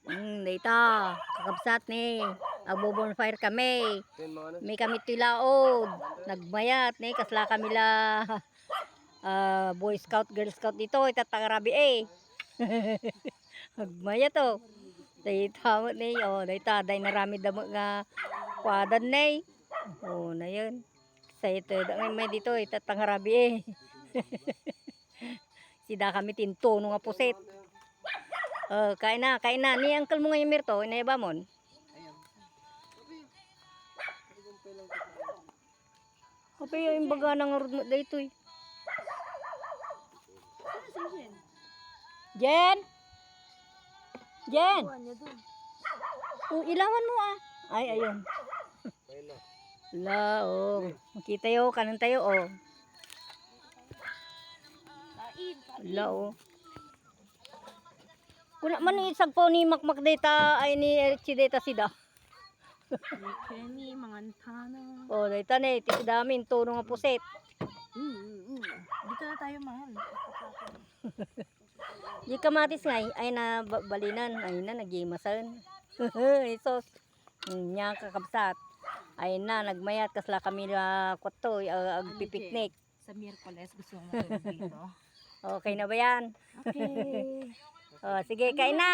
Dita, kakabsat ni. Agbo-bonfire kami. May kami tilaod. Nagmayat ni. Kasla kami la Boy Scout, Girl Scout dito. Itatangarabi eh. Nagmayat oh. Dita mo ni. Oh, dita. Day narami damo nga kwadan ni. Oh, na yun. Sa ito. May dito. Itatangarabi eh. Sida kami tinto nga pusit. Kain na, kain na. Ni uncle mo ngayon Mirto, inaiba mo. Kapag yung baga ng urod mo dito eh. Jen! Jen! Ilawan mo ah. Ay, ayun. Wala, oh. Makita yo, kanan tayo, oh. Wala, oh. Kuna man isag po ni Makmak data ay ni Erchi data sida. Kenny, mangantana. Oh, data ni ti damin tuno nga puset. Dito na tayo mahal. Di kamatis nga ay na balinan ay na nagimasan. Isos. Nya kakabsat. Ay na nagmayat kasla kami la kwato agpipiknik. Sa Miyerkules gusto mo matulog dito. Okay na ba yan? Okay. Oh, sige, kain na.